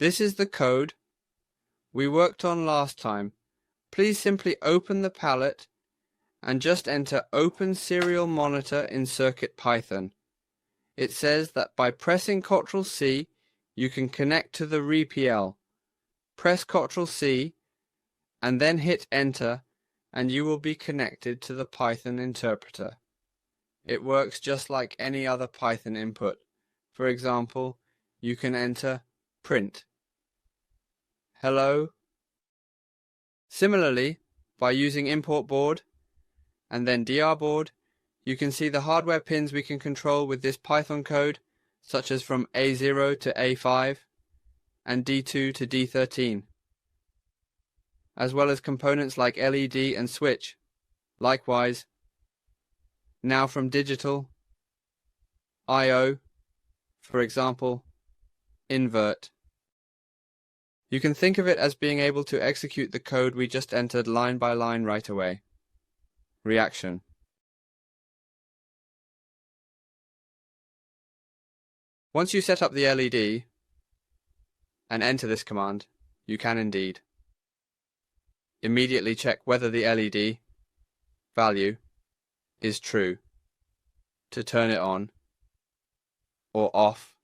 This is the code we worked on last time. Please simply open the palette and just enter Open Serial Monitor in CircuitPython. It says that by pressing Ctrl+C, you can connect to the RPL. Press Ctrl+C and then hit Enter, and you will be connected to the Python interpreter. It works just like any other Python input. For example, you can enter print hello. Similarly, by using import board and then dr board, you can see the hardware pins we can control with this Python code, such as from A0 to A5 and D2 to D13, as well as components like LED and switch. Likewise, now from digital, I/O, for example, invert. You can think of it as being able to execute the code we just entered line by line right away. Reaction. Once you set up the LED and enter this command, you can indeed immediately check whether the LED value is true to turn it on or off.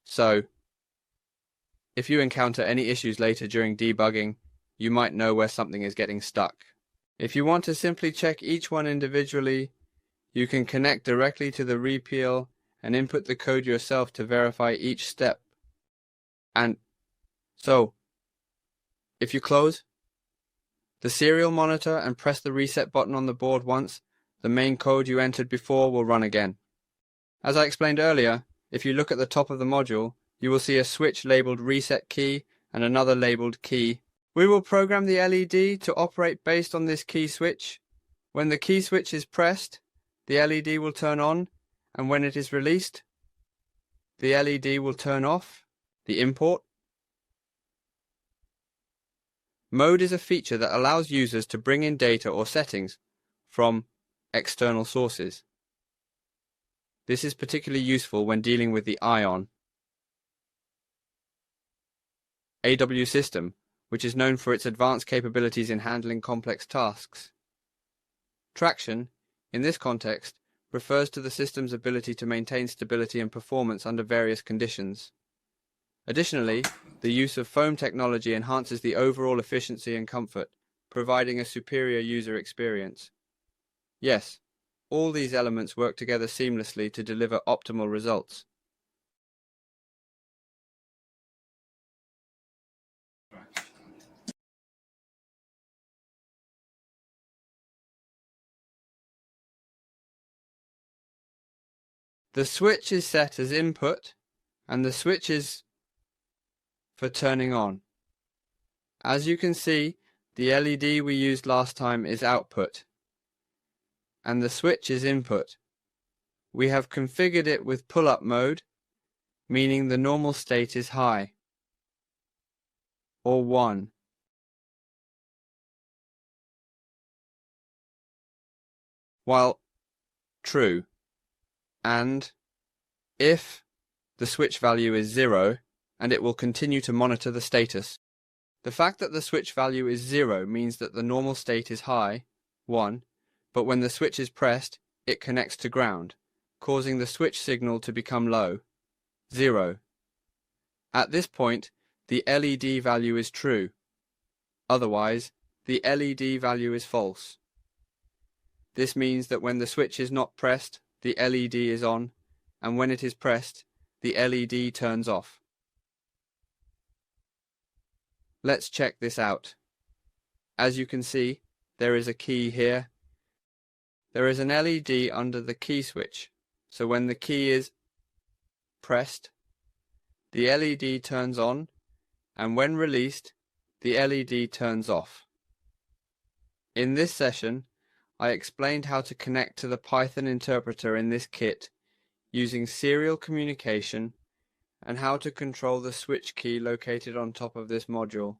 So, if you encounter any issues later during debugging, you might know where something is getting stuck. If you want to simply check each one individually, you can connect directly to the RPL and input the code yourself to verify each step. And so, if you close the serial monitor and press the reset button on the board once, the main code you entered before will run again. As I explained earlier, if you look at the top of the module, you will see a switch labeled reset key and another labeled key. We will program the LED to operate based on this key switch. When the key switch is pressed, the LED will turn on, and when it is released, the LED will turn off, the import. Mode is a feature that allows users to bring in data or settings from external sources. This is particularly useful when dealing with the ION AW system, which is known for its advanced capabilities in handling complex tasks. Traction, in this context, refers to the system's ability to maintain stability and performance under various conditions. Additionally, the use of foam technology enhances the overall efficiency and comfort, providing a superior user experience. Yes, all these elements work together seamlessly to deliver optimal results. The switch is set as input, and the switch is for turning on. As you can see, the LED we used last time is output, and the switch is input. We have configured it with pull-up mode, meaning the normal state is high, or 1. While true. And if the switch value is 0, and it will continue to monitor the status. The fact that the switch value is 0 means that the normal state is high, 1, but when the switch is pressed, it connects to ground, causing the switch signal to become low, 0. At this point, the LED value is true. Otherwise, the LED value is false. This means that when the switch is not pressed, the LED is on, and when it is pressed, the LED turns off. Let's check this out. As you can see, there is a key here. There is an LED under the key switch, so when the key is pressed, the LED turns on, and when released, the LED turns off. In this session, I explained how to connect to the Python interpreter in this kit using serial communication and how to control the switch key located on top of this module.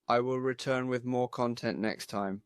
I will return with more content next time.